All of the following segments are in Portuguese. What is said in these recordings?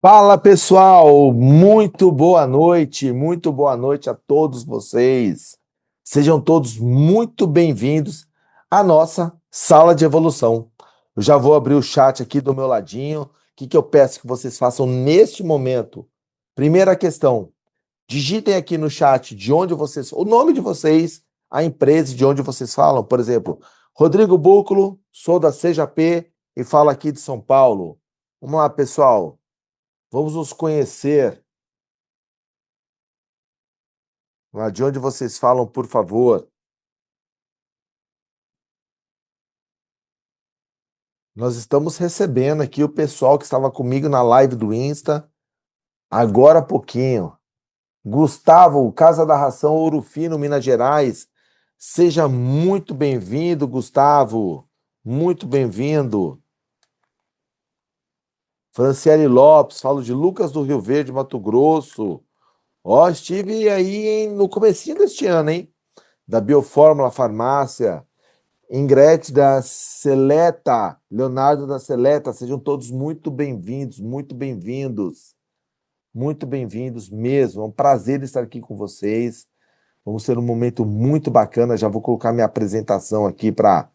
Fala pessoal, muito boa noite a todos vocês. Sejam todos muito bem-vindos à nossa sala de evolução. Eu já vou abrir o chat aqui do meu ladinho. O que eu peço que vocês façam neste momento? Primeira questão: digitem aqui no chat de onde vocês, o nome de vocês, a empresa de onde vocês falam. Por exemplo, Rodrigo Búculo, sou da CJP e falo aqui de São Paulo. Vamos lá, pessoal. Vamos nos conhecer. Lá de onde vocês falam, por favor. Nós estamos recebendo aqui o pessoal que estava comigo na live do Insta, agora há pouquinho. Gustavo, Casa da Ração Ouro Fino, Minas Gerais. Seja muito bem-vindo, Gustavo. Muito bem-vindo. Franciele Lopes, falo de Lucas do Rio Verde, Mato Grosso. Ó, estive aí no comecinho deste ano, hein? Da Biofórmula Farmácia. Ingrid da Seleta, Leonardo da Seleta, sejam todos muito bem-vindos, muito bem-vindos mesmo. É um prazer estar aqui com vocês. Vamos ter um momento muito bacana. Já vou colocar minha apresentação aqui para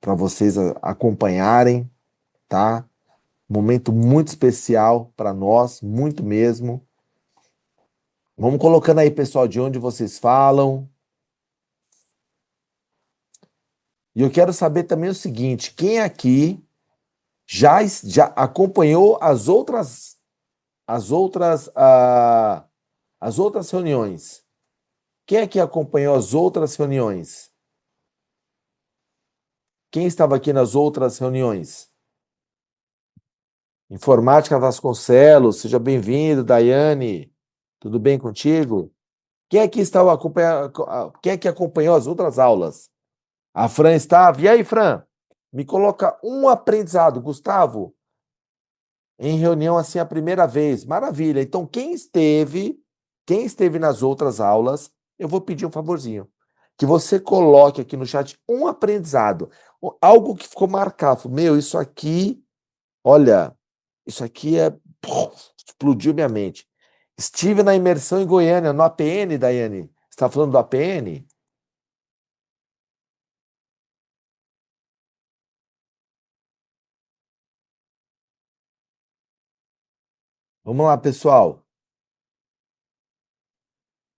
vocês acompanharem, tá? Momento muito especial para nós, muito mesmo. Vamos colocando aí, pessoal, de onde vocês falam. E eu quero saber também o seguinte: quem aqui já acompanhou as outras, ah, as outras reuniões? Quem aqui acompanhou as outras reuniões? Quem estava aqui nas outras reuniões? Informática Vasconcelos, seja bem-vindo, Daiane. Tudo bem contigo? Quem aqui estava acompanhando, quem aqui acompanhou as outras aulas? A Fran estava. E aí, Fran? Me coloca um aprendizado, Gustavo, em reunião assim a primeira vez. Maravilha. Então, quem esteve nas outras aulas, eu vou pedir um favorzinho. Que você coloque aqui no chat um aprendizado, algo que ficou marcado. Meu, isso aqui, olha, isso aqui explodiu minha mente. Estive na imersão em Goiânia, no APN, Daiane. Você está falando do APN? Vamos lá, pessoal.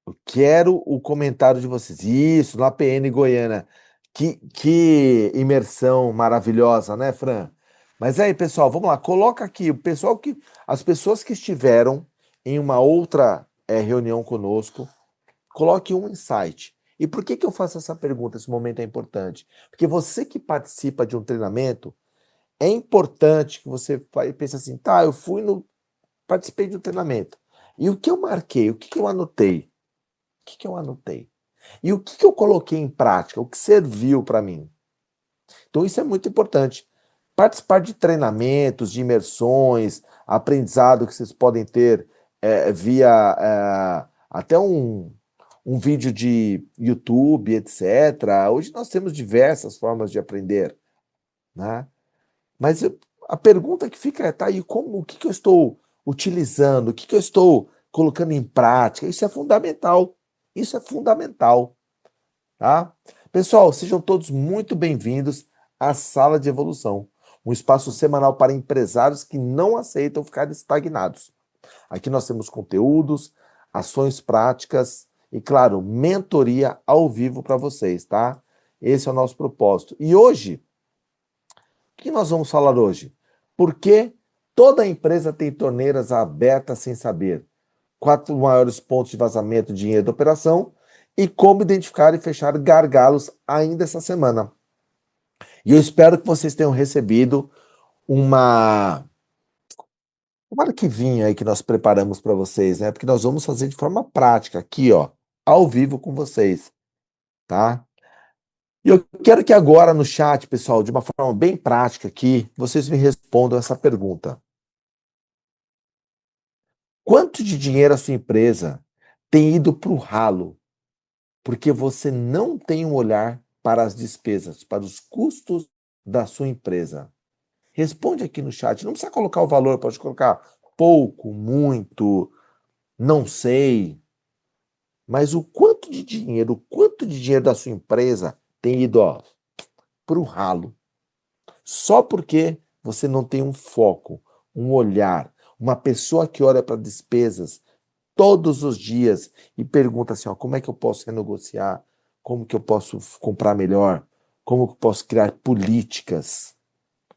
Eu quero o comentário de vocês. Isso, no APN Goiânia. Que imersão maravilhosa, né, Fran? Mas aí, pessoal, vamos lá. Coloca aqui as pessoas que estiveram em uma outra reunião conosco, coloque um insight. E por que eu faço essa pergunta? Esse momento é importante. Porque você que participa de um treinamento, é importante que você pense assim, tá, participei de um treinamento. E o que eu marquei? O que eu anotei? Que eu anotei? E o que eu coloquei em prática? O que serviu para mim? Então, isso é muito importante. Participar de treinamentos, de imersões, aprendizado que vocês podem ter via até um vídeo de YouTube, etc. Hoje nós temos diversas formas de aprender, né? Mas a pergunta que fica é, tá aí, o que eu estou utilizando, o que eu estou colocando em prática? Isso é fundamental. Isso é fundamental, tá? Pessoal, sejam todos muito bem-vindos à Sala de Evolução, um espaço semanal para empresários que não aceitam ficar estagnados. Aqui nós temos conteúdos, ações práticas e, claro, mentoria ao vivo para vocês, tá? Esse é o nosso propósito. E hoje, o que nós vamos falar hoje? Por que toda empresa tem torneiras abertas sem saber? Quatro maiores pontos de vazamento de dinheiro da operação e como identificar e fechar gargalos ainda essa semana. E eu espero que vocês tenham recebido uma um arquivinho aí que nós preparamos para vocês, né? Porque nós vamos fazer de forma prática aqui, ó, ao vivo com vocês, tá? E eu quero que agora no chat, pessoal, de uma forma bem prática aqui, vocês me respondam essa pergunta. Quanto de dinheiro a sua empresa tem ido para o ralo porque você não tem um olhar para as despesas, para os custos da sua empresa? Responde aqui no chat. Não precisa colocar o valor, pode colocar pouco, muito, não sei. Mas o quanto de dinheiro, da sua empresa tem ido, ó, pro ralo. Só porque você não tem um foco, um olhar, uma pessoa que olha para despesas todos os dias e pergunta assim, ó, como é que eu posso renegociar? Como que eu posso comprar melhor? Como que eu posso criar políticas?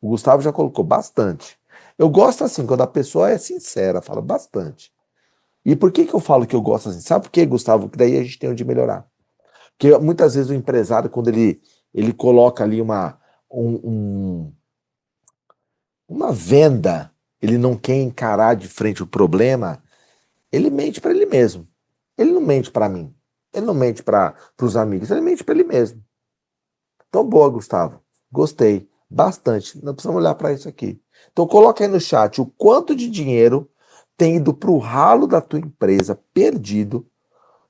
O Gustavo já colocou bastante. Eu gosto assim, quando a pessoa é sincera, fala bastante. E por que que eu falo que eu gosto assim? Sabe por quê, Gustavo? Que daí a gente tem onde melhorar. Porque muitas vezes o empresário, quando ele coloca ali um, um- uma venda, ele não quer encarar de frente o problema, ele mente para ele mesmo. Ele não mente para mim. Ele não mente para os amigos, ele mente para ele mesmo. Então, boa, Gustavo. Gostei. Bastante. Nós precisamos olhar para isso aqui. Então, coloca aí no chat o quanto de dinheiro tem ido para o ralo da tua empresa, perdido,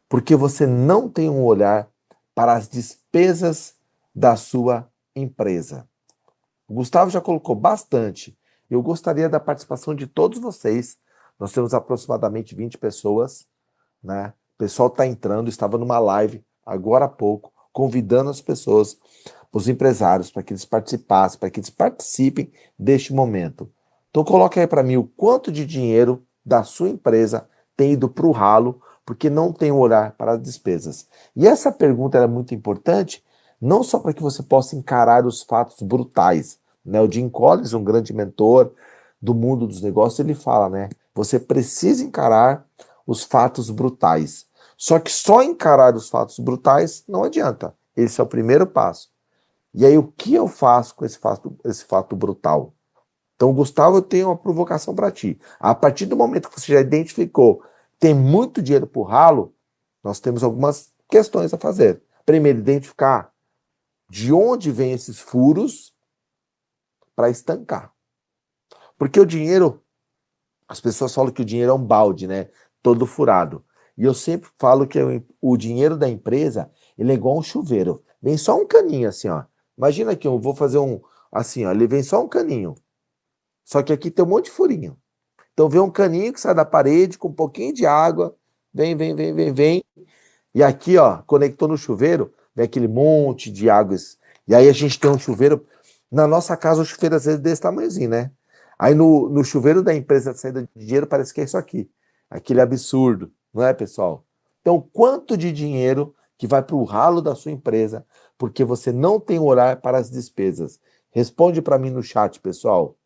porque você não tem um olhar para as despesas da sua empresa. O Gustavo já colocou bastante. Eu gostaria da participação de todos vocês. Nós temos aproximadamente 20 pessoas, né? O pessoal está entrando, estava numa live agora há pouco, convidando as pessoas, os empresários, para que eles participassem, para que eles participem deste momento. Então coloque aí para mim o quanto de dinheiro da sua empresa tem ido para o ralo, porque não tem um olhar para as despesas. E essa pergunta é muito importante, não só para que você possa encarar os fatos brutais, né? O Jim Collins, um grande mentor do mundo dos negócios, ele fala, né? Você precisa encarar os fatos brutais. Só que só encarar os fatos brutais não adianta. Esse é o primeiro passo. E aí, o que eu faço com esse fato brutal? Então, Gustavo, eu tenho uma provocação para ti. A partir do momento que você já identificou tem muito dinheiro por ralo, nós temos algumas questões a fazer. Primeiro, identificar de onde vêm esses furos para estancar. Porque o dinheiro, as pessoas falam que o dinheiro é um balde, né? Todo furado. E eu sempre falo que o dinheiro da empresa, ele é igual um chuveiro. Vem só um caninho assim, ó. Imagina que eu vou fazer um assim, ó, ele vem só um caninho. Só que aqui tem um monte de furinho. Então vem um caninho que sai da parede com um pouquinho de água, vem. E aqui, ó, conectou no chuveiro, vem aquele monte de águas. E aí a gente tem um chuveiro. Na nossa casa, o chuveiro às vezes é desse tamanhozinho, né? Aí no chuveiro da empresa de saída de dinheiro parece que é isso aqui. Aquele absurdo, não é, pessoal? Então, quanto de dinheiro que vai para o ralo da sua empresa porque você não tem olhar para as despesas? Responde para mim no chat, pessoal.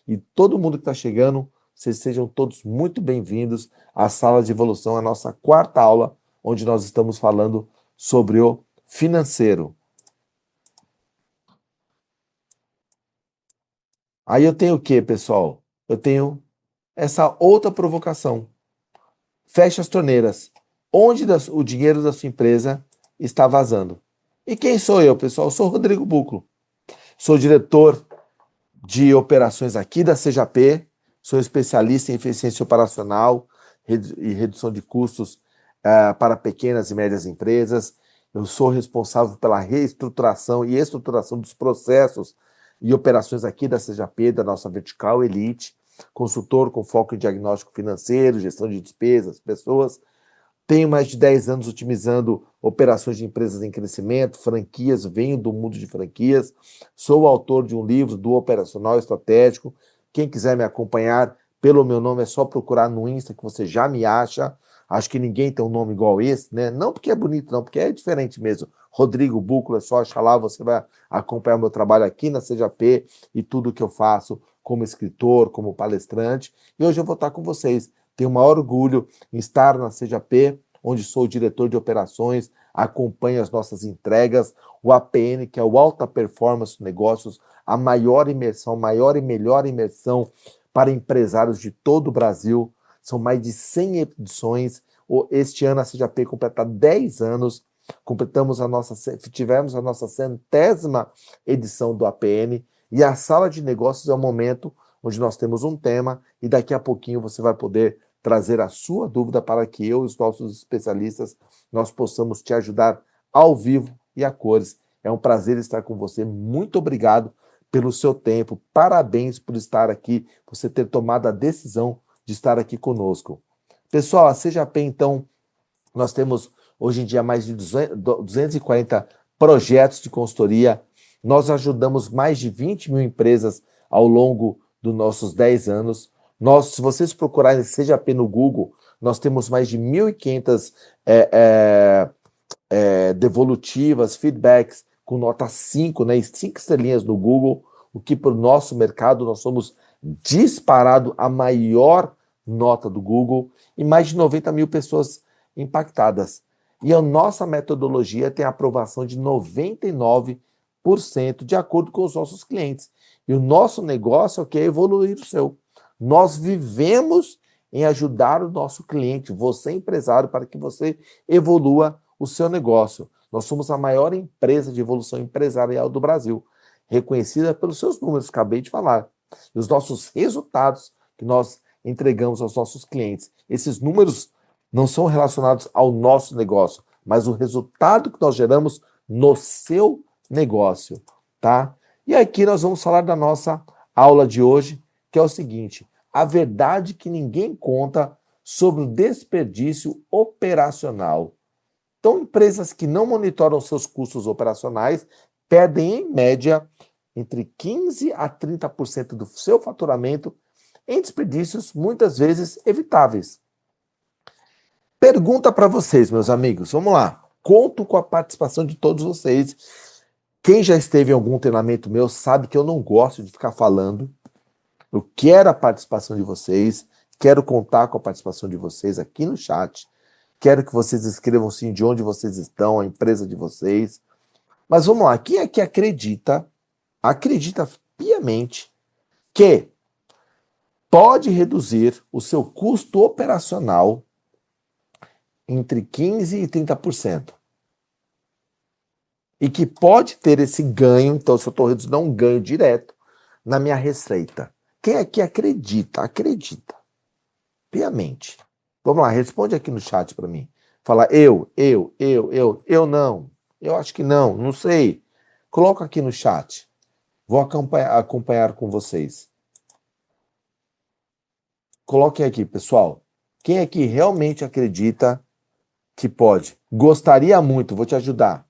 E todo mundo que está chegando, vocês sejam todos muito bem-vindos à Sala de Evolução, a nossa quarta aula, onde nós estamos falando sobre o financeiro. Aí eu tenho o que, pessoal? Eu tenho essa outra provocação. Feche as torneiras. Onde o dinheiro da sua empresa está vazando? E quem sou eu, pessoal? Eu sou o Rodrigo Buclo. Sou diretor de operações aqui da CJP, sou especialista em eficiência operacional e redução de custos para pequenas e médias empresas. Eu sou responsável pela reestruturação e estruturação dos processos e operações aqui da CJP, da nossa vertical Elite, consultor com foco em diagnóstico financeiro, gestão de despesas, pessoas. Tenho mais de 10 anos otimizando operações de empresas em crescimento, franquias, venho do mundo de franquias, sou autor de um livro do Operacional Estratégico. Quem quiser me acompanhar pelo meu nome é só procurar no Insta que você já me acha. Acho que ninguém tem um nome igual esse, né? Não porque é bonito, não, porque é diferente mesmo. Rodrigo Buclo, é só achar lá, você vai acompanhar meu trabalho aqui na CJP e tudo que eu faço como escritor, como palestrante. E hoje eu vou estar com vocês. Tenho o maior orgulho em estar na CJP, onde sou diretor de operações, acompanho as nossas entregas, o APN, que é o Alta Performance Negócios, a maior imersão, maior e melhor imersão para empresários de todo o Brasil. São mais de 100 edições. Este ano a CJP completa 10 anos. Tivemos a nossa centésima edição do APN e a sala de negócios é o momento onde nós temos um tema e daqui a pouquinho você vai poder trazer a sua dúvida para que eu e os nossos especialistas nós possamos te ajudar ao vivo e a cores. É um prazer estar com você. Muito obrigado pelo seu tempo. Parabéns por estar aqui, você ter tomado a decisão de estar aqui conosco. Pessoal, a CJP, então, nós temos hoje em dia mais de 240 projetos de consultoria. Nós ajudamos mais de 20 mil empresas ao longo dos nossos 10 anos. Se vocês procurarem CJP no Google, nós temos mais de 1.500 devolutivas, feedbacks com nota 5, né, 5 estrelinhas no Google, o que para o nosso mercado nós somos disparado a maior nota do Google e mais de 90 mil pessoas impactadas. E a nossa metodologia tem aprovação de 99% de acordo com os nossos clientes. E o nosso negócio é evoluir o seu. Nós vivemos em ajudar o nosso cliente, você empresário, para que você evolua o seu negócio. Nós somos a maior empresa de evolução empresarial do Brasil, reconhecida pelos seus números, acabei de falar. E os nossos resultados que nós entregamos aos nossos clientes. Esses números não são relacionados ao nosso negócio, mas o resultado que nós geramos no seu negócio, tá? E aqui nós vamos falar da nossa aula de hoje, que é o seguinte: a verdade que ninguém conta sobre o desperdício operacional. Então, empresas que não monitoram seus custos operacionais perdem, em média, entre 15% a 30% do seu faturamento em desperdícios, muitas vezes evitáveis. Pergunta para vocês, meus amigos. Vamos lá. Conto com a participação de todos vocês. Quem já esteve em algum treinamento meu sabe que eu não gosto de ficar falando. Eu quero a participação de vocês. Quero contar com a participação de vocês aqui no chat. Quero que vocês escrevam sim de onde vocês estão, a empresa de vocês. Mas vamos lá. Quem aqui acredita piamente que pode reduzir o seu custo operacional entre 15% e 30%. E que pode ter esse ganho, então se eu estou reduzindo um ganho direto na minha receita. Quem aqui acredita piamente. Vamos lá, responde aqui no chat para mim. Fala eu não. Eu acho que não sei. Coloca aqui no chat. Vou acompanhar com vocês. Coloquem aqui, pessoal. Quem aqui realmente acredita que pode? Gostaria muito, vou te ajudar.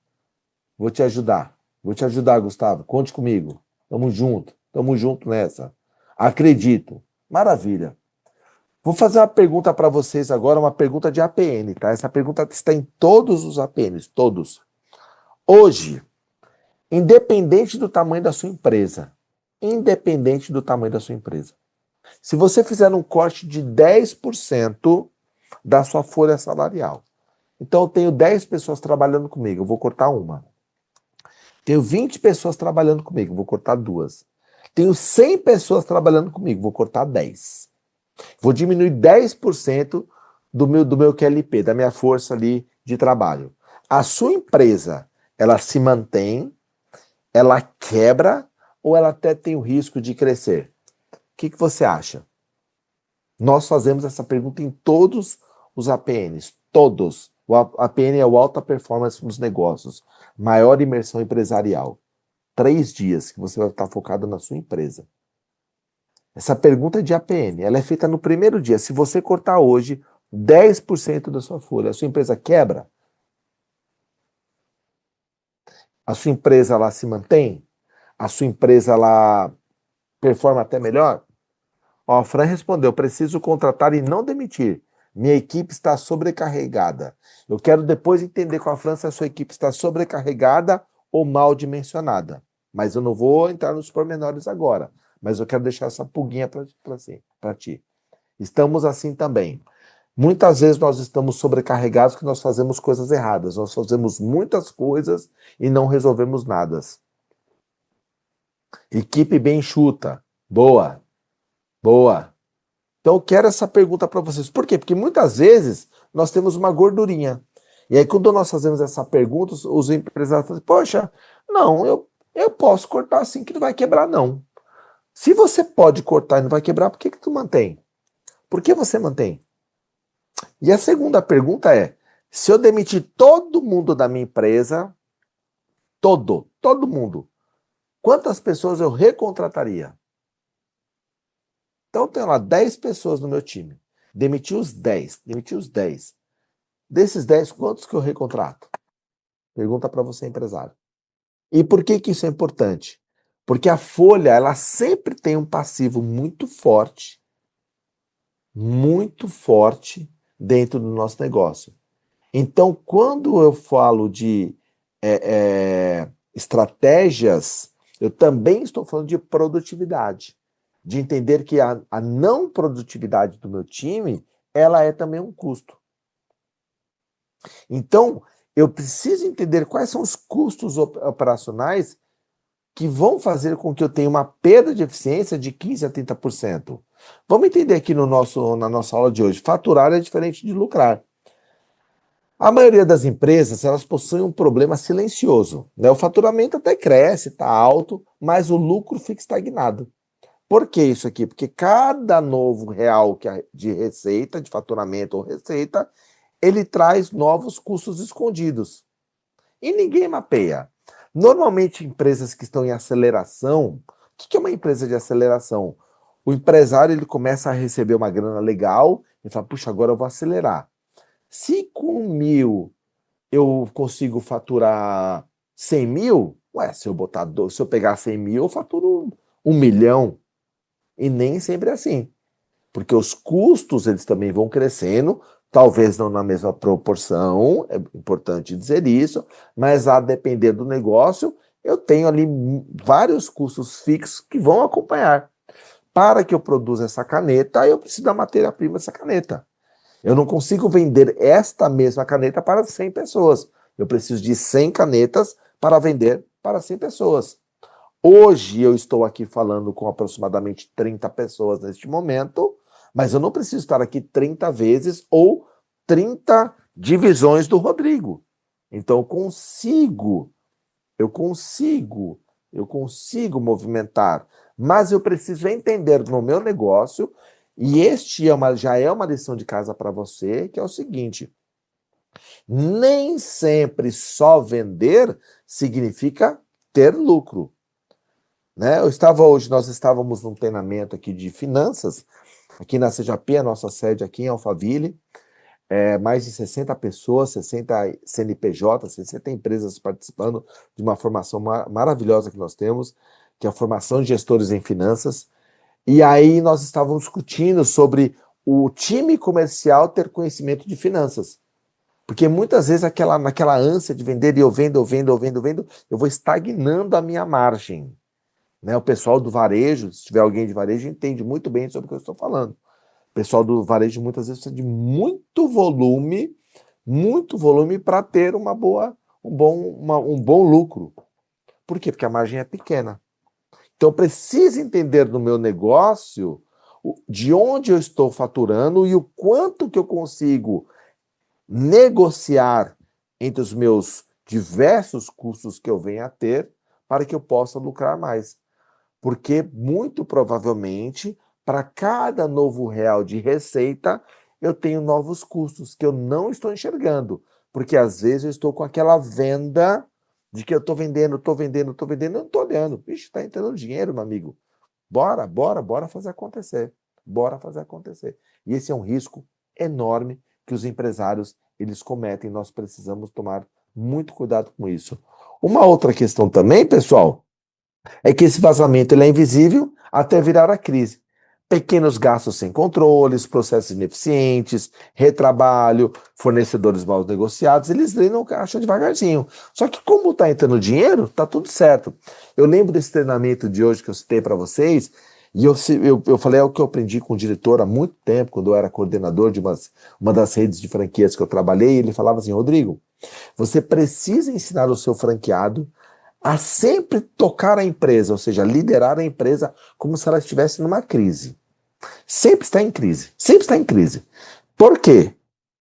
Vou te ajudar, Gustavo. Conte comigo. Tamo junto nessa. Acredito. Maravilha. Vou fazer uma pergunta para vocês agora, uma pergunta de APN, tá? Essa pergunta está em todos os APNs, todos. Hoje, independente do tamanho da sua empresa, se você fizer um corte de 10% da sua folha salarial, então eu tenho 10 pessoas trabalhando comigo, eu vou cortar uma. Tenho 20 pessoas trabalhando comigo, vou cortar 2. Tenho 100 pessoas trabalhando comigo, vou cortar 10. Vou diminuir 10% do meu QLP, da minha força ali de trabalho. A sua empresa, ela se mantém, ela quebra ou ela até tem o risco de crescer? O que você acha? Nós fazemos essa pergunta em todos os APNs, todos. O APN é o Alta Performance nos Negócios, maior imersão empresarial. 3 dias que você vai estar focado na sua empresa. Essa pergunta é de APN, ela é feita no primeiro dia. Se você cortar hoje 10% da sua folha, a sua empresa quebra? A sua empresa ela se mantém? A sua empresa ela performa até melhor? Ó, a Fran respondeu: preciso contratar e não demitir. Minha equipe está sobrecarregada. Eu quero depois entender com a Fran se a sua equipe está sobrecarregada ou mal dimensionada. Mas eu não vou entrar nos pormenores agora. Mas eu quero deixar essa pulguinha para ti. Estamos assim também. Muitas vezes nós estamos sobrecarregados porque nós fazemos coisas erradas. Nós fazemos muitas coisas e não resolvemos nada. Equipe bem enxuta. Boa. Então eu quero essa pergunta para vocês. Por quê? Porque muitas vezes nós temos uma gordurinha. E aí quando nós fazemos essa pergunta, os empresários falam: poxa, não, eu posso cortar assim que não vai quebrar, não. Se você pode cortar e não vai quebrar, por que tu mantém? Por que você mantém? E a segunda pergunta é: se eu demitir todo mundo da minha empresa, todo mundo, quantas pessoas eu recontrataria? Então, eu tenho lá 10 pessoas no meu time. Demiti os 10. Demiti os 10. Desses 10, quantos que eu recontrato? Pergunta para você, empresário. E por que que isso é importante? Porque a folha, ela sempre tem um passivo muito forte dentro do nosso negócio. Então, quando eu falo de estratégias, eu também estou falando de produtividade, de entender que a não produtividade do meu time, ela é também um custo. Então, eu preciso entender quais são os custos operacionais que vão fazer com que eu tenha uma perda de eficiência de 15 a 30%. Vamos entender aqui na nossa aula de hoje. Faturar é diferente de lucrar. A maioria das empresas, elas possuem um problema silencioso, né? O faturamento até cresce, está alto, mas o lucro fica estagnado. Por que isso aqui? Porque cada novo real de receita, de faturamento ou receita, ele traz novos custos escondidos. E ninguém mapeia. Normalmente, empresas que estão em aceleração, o que é uma empresa de aceleração? O empresário ele começa a receber uma grana legal e fala, puxa, agora eu vou acelerar. Se com 1.000 eu consigo faturar 100 mil, se eu pegar 100 mil, eu faturo 1 milhão. E nem sempre é assim. Porque os custos eles também vão crescendo, talvez não na mesma proporção, é importante dizer isso, mas a depender do negócio, eu tenho ali vários custos fixos que vão acompanhar. Para que eu produza essa caneta, eu preciso da matéria-prima dessa caneta. Eu não consigo vender esta mesma caneta para 100 pessoas. Eu preciso de 100 canetas para vender para 100 pessoas. Hoje eu estou aqui falando com aproximadamente 30 pessoas neste momento, mas eu não preciso estar aqui 30 vezes ou 30 divisões do Rodrigo. Então eu consigo movimentar, mas eu preciso entender no meu negócio, e já é uma lição de casa para você, que é o seguinte: nem sempre só vender significa ter lucro. Né? Nós estávamos num treinamento aqui de finanças, aqui na CJP, a nossa sede aqui em Alphaville, mais de 60 pessoas, 60 CNPJ, 60 empresas participando de uma formação maravilhosa que nós temos, que é a formação de gestores em finanças. E aí nós estávamos discutindo sobre o time comercial ter conhecimento de finanças. Porque muitas vezes naquela ânsia de vender, e eu vendo, eu vou estagnando a minha margem. Né? O pessoal do varejo, se tiver alguém de varejo, entende muito bem sobre o que eu estou falando. O pessoal do varejo muitas vezes precisa de muito volume para ter um bom lucro. Por quê? Porque a margem é pequena. Então eu preciso entender no meu negócio de onde eu estou faturando e o quanto que eu consigo negociar entre os meus diversos custos que eu venho a ter para que eu possa lucrar mais. Porque, muito provavelmente, para cada novo real de receita, eu tenho novos custos que eu não estou enxergando. Porque, às vezes, eu estou com aquela venda de que eu estou vendendo, eu não estou olhando. Ixi, está entrando dinheiro, meu amigo. Bora fazer acontecer. Bora fazer acontecer. E esse é um risco enorme que os empresários eles cometem. Nós precisamos tomar muito cuidado com isso. Uma outra questão também, pessoal, é que esse vazamento ele é invisível até virar a crise. Pequenos gastos sem controles, processos ineficientes, retrabalho, fornecedores mal negociados, eles drenam caixa devagarzinho. Só que como está entrando dinheiro, está tudo certo. Eu lembro desse treinamento de hoje que eu citei para vocês, e eu falei o que eu aprendi com o diretor há muito tempo, quando eu era coordenador de uma das redes de franquias que eu trabalhei, ele falava assim, Rodrigo, você precisa ensinar o seu franqueado a sempre tocar a empresa, ou seja, liderar a empresa como se ela estivesse numa crise. Sempre está em crise, sempre está em crise. Por quê?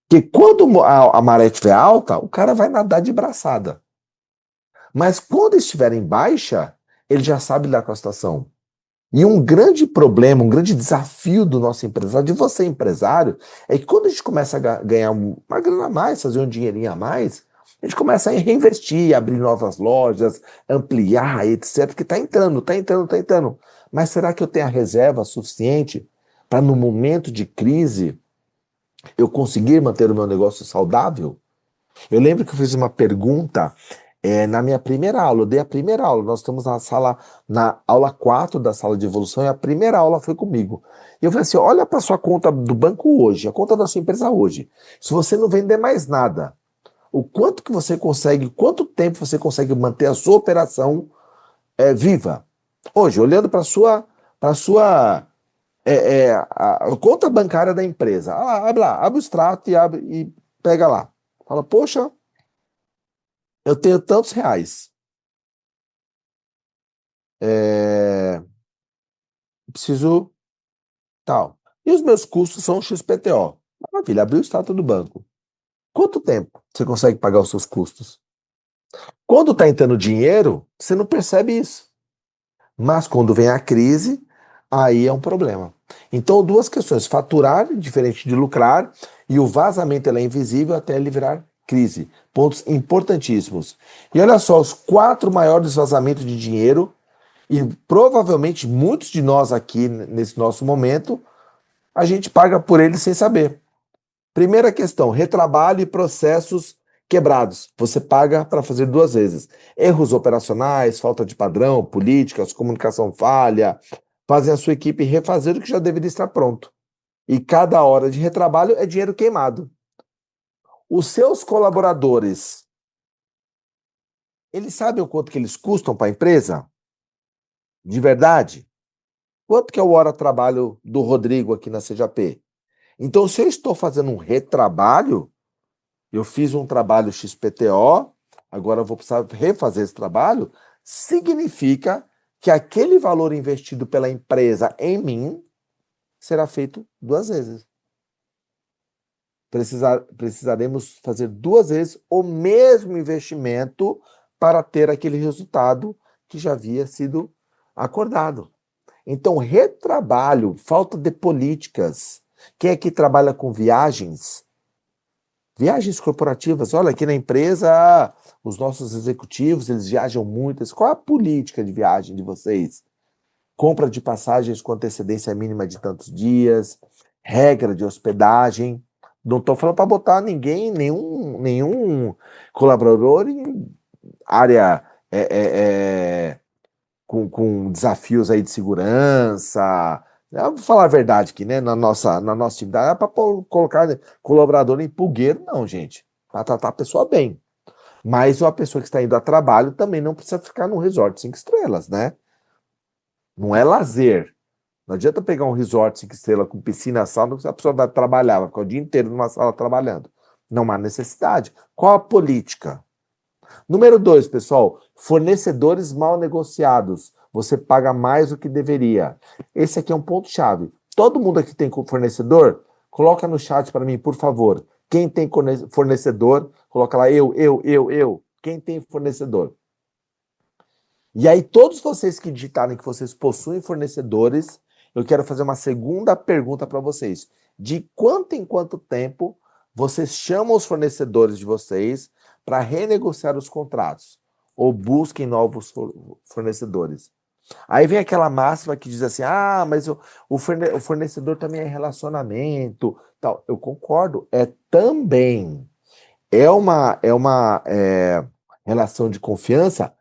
Porque quando a maré estiver alta, o cara vai nadar de braçada. Mas quando estiver em baixa, ele já sabe lidar com a situação. E um grande problema, um grande desafio do nosso empresário, de você empresário, é que quando a gente começa a ganhar uma grana a mais, fazer um dinheirinho a mais, A gente começa a reinvestir, abrir novas lojas, ampliar, etc, porque está entrando, está entrando, está entrando. Mas será que eu tenho a reserva suficiente para, no momento de crise, eu conseguir manter o meu negócio saudável? Eu lembro que eu fiz uma pergunta na minha primeira aula. Eu dei a primeira aula. Nós estamos na sala, na aula 4 da sala de evolução, e a primeira aula foi comigo. E eu falei assim: olha para sua conta do banco hoje, a conta da sua empresa hoje. Se você não vender mais nada, o quanto que você consegue, quanto tempo você consegue manter a sua operação viva? Hoje, olhando para sua a conta bancária da empresa. Ah, abre lá, abre o extrato e pega lá. Fala, poxa, eu tenho tantos reais. É, preciso tal. E os meus custos são XPTO. Maravilha, abriu o extrato do banco. Quanto tempo você consegue pagar os seus custos? Quando está entrando dinheiro, você não percebe isso. Mas quando vem a crise, aí é um problema. Então, duas questões: faturar, diferente de lucrar, e o vazamento ele é invisível até ele virar crise. Pontos importantíssimos. E olha só, os quatro maiores vazamentos de dinheiro, e provavelmente muitos de nós aqui, nesse nosso momento, a gente paga por eles sem saber. Primeira questão: retrabalho e processos quebrados. Você paga para fazer duas vezes. Erros operacionais, falta de padrão, políticas, comunicação falha, fazem a sua equipe refazer o que já deveria estar pronto. E cada hora de retrabalho é dinheiro queimado. Os seus colaboradores, eles sabem o quanto que eles custam para a empresa? De verdade? Quanto que é o hora de trabalho do Rodrigo aqui na CJP? Então, se eu estou fazendo um retrabalho, eu fiz um trabalho XPTO, agora eu vou precisar refazer esse trabalho, significa que aquele valor investido pela empresa em mim será feito duas vezes. Precisaremos fazer duas vezes o mesmo investimento para ter aquele resultado que já havia sido acordado. Então, retrabalho, falta de políticas. Quem é que trabalha com viagens? Viagens corporativas, olha, aqui na empresa, os nossos executivos, eles viajam muito. Qual é a política de viagem de vocês? Compra de passagens com antecedência mínima de tantos dias, regra de hospedagem. Não estou falando para botar ninguém, nenhum colaborador em área com desafios aí de segurança. Eu vou falar a verdade aqui, né? Na nossa atividade, não é para colocar colaborador em pulgueiro, não, gente. Para tratar a pessoa bem. Mas uma pessoa que está indo a trabalho também não precisa ficar num resort 5 estrelas, né? Não é lazer. Não adianta pegar um resort 5 estrelas com piscina, sauna, a pessoa vai trabalhar, vai ficar o dia inteiro numa sala trabalhando. Não há necessidade. Qual a política? Número 2, pessoal, fornecedores mal negociados. Você paga mais do que deveria. Esse aqui é um ponto-chave. Todo mundo aqui tem fornecedor? Coloca no chat para mim, por favor. Quem tem fornecedor, coloca lá eu. Quem tem fornecedor? E aí, todos vocês que digitarem que vocês possuem fornecedores, eu quero fazer uma segunda pergunta para vocês. De quanto em quanto tempo vocês chamam os fornecedores de vocês para renegociar os contratos? Ou busquem novos fornecedores? Aí vem aquela máxima que diz assim: ah, mas o fornecedor também é relacionamento. Tal. Eu concordo, é também. É uma relação de confiança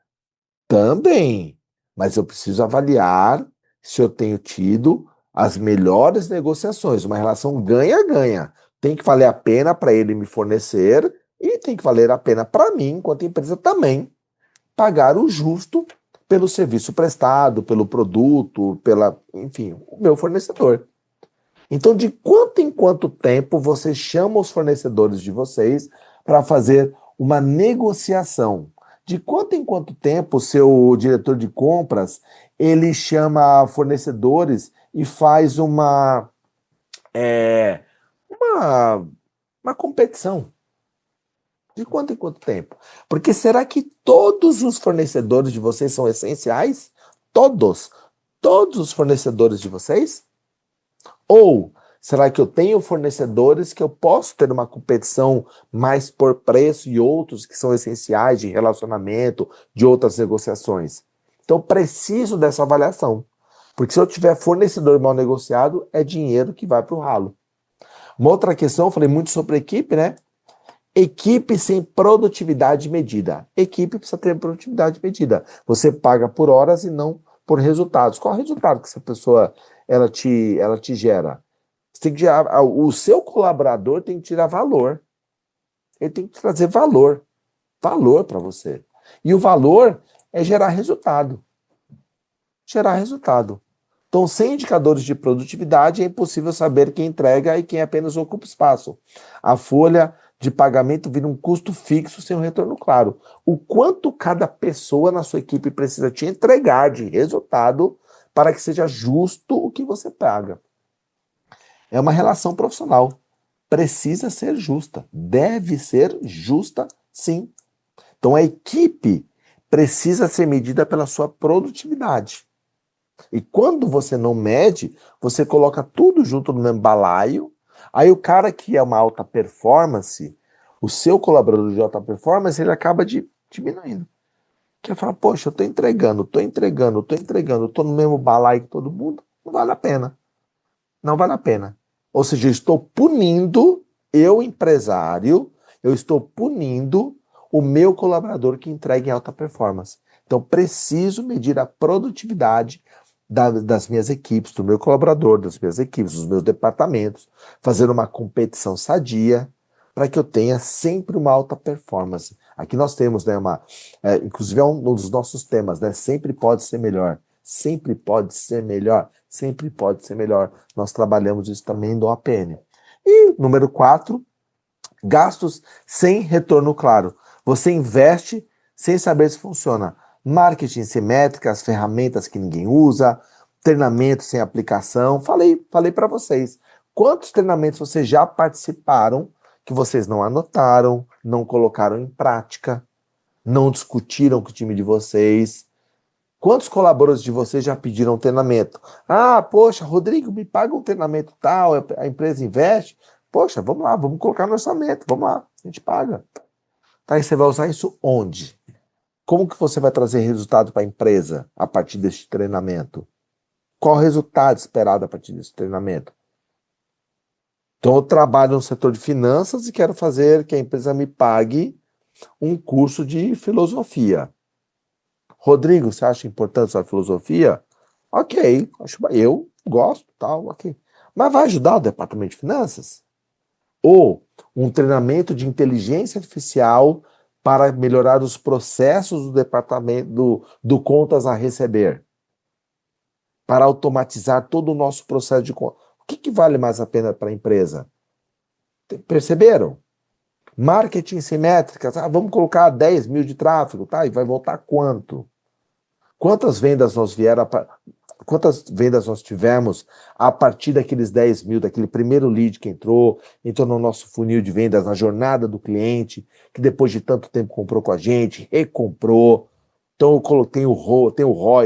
também, mas eu preciso avaliar se eu tenho tido as melhores negociações, uma relação ganha-ganha. Tem que valer a pena para ele me fornecer e tem que valer a pena para mim, enquanto empresa, também pagar o justo pelo serviço prestado, pelo produto, enfim, o meu fornecedor. Então, de quanto em quanto tempo você chama os fornecedores de vocês para fazer uma negociação? De quanto em quanto tempo o seu diretor de compras ele chama fornecedores e faz é, uma, uma competição? De quanto em quanto tempo? Porque será que todos os fornecedores de vocês são essenciais? Todos? Todos os fornecedores de vocês? Ou Será que eu tenho fornecedores que eu posso ter uma competição mais por preço e outros que são essenciais de relacionamento, de outras negociações? Então, preciso dessa avaliação. Porque se eu tiver fornecedor mal negociado, é dinheiro que vai para o ralo. Uma outra questão, eu falei muito sobre equipe, né? Equipe sem produtividade medida. Equipe precisa ter produtividade medida. Você paga por horas e não por resultados. Qual é o resultado que essa pessoa ela te gera? Você tem que gerar, o seu colaborador tem que tirar valor. Ele tem que trazer valor. Valor para você. E o valor é gerar resultado. Gerar resultado. Então, sem indicadores de produtividade, é impossível saber quem entrega e quem apenas ocupa espaço. A folha de pagamento vira um custo fixo sem um retorno claro. O quanto cada pessoa na sua equipe precisa te entregar de resultado para que seja justo o que você paga. É uma relação profissional. Precisa ser justa. Deve ser justa, sim. Então, a equipe precisa ser medida pela sua produtividade. E quando você não mede, você coloca tudo junto no mesmo balaio. Aí o cara que é uma alta performance, o seu colaborador de alta performance, ele acaba diminuindo. Que fala, poxa, eu tô no mesmo balaio que todo mundo. Não vale a pena. Não vale a pena. Ou seja, eu estou punindo, eu empresário, eu estou punindo o meu colaborador que entrega em alta performance. Então, preciso medir a produtividade das minhas equipes, do meu colaborador, das minhas equipes, dos meus departamentos, fazer uma competição sadia para que eu tenha sempre uma alta performance. Aqui nós temos, né, inclusive é um dos nossos temas, né, sempre pode ser melhor, sempre pode ser melhor, sempre pode ser melhor. Nós trabalhamos isso também no APN. E número 4, gastos sem retorno claro. Você investe sem saber se funciona. Marketing sem métricas, ferramentas que ninguém usa, treinamento sem aplicação. Falei para vocês. Quantos treinamentos vocês já participaram que vocês não anotaram, não colocaram em prática, não discutiram com o time de vocês? Quantos colaboradores de vocês já pediram treinamento? Ah, poxa, Rodrigo, me paga um treinamento tal, a empresa investe. Poxa, vamos lá, vamos colocar no orçamento, vamos lá, a gente paga. Tá, e você vai usar isso onde? Como que você vai trazer resultado para a empresa a partir desse treinamento? Qual o resultado esperado a partir desse treinamento? Então, eu trabalho no setor de finanças e quero fazer que a empresa me pague um curso de filosofia. Rodrigo, você acha importante essa filosofia? Ok, eu gosto, tal, ok. Mas vai ajudar o departamento de finanças? Ou um treinamento de inteligência artificial para melhorar os processos do departamento do contas a receber? Para automatizar todo o nosso processo de contas. O que vale mais a pena para a empresa? Perceberam? Marketing sem métricas. Vamos colocar 10 mil de tráfego, tá? E vai voltar quanto? Quantas vendas nós tivemos a partir daqueles 10 mil, daquele primeiro lead que entrou no nosso funil de vendas, na jornada do cliente, que depois de tanto tempo comprou com a gente, recomprou. Então eu coloquei o ROI,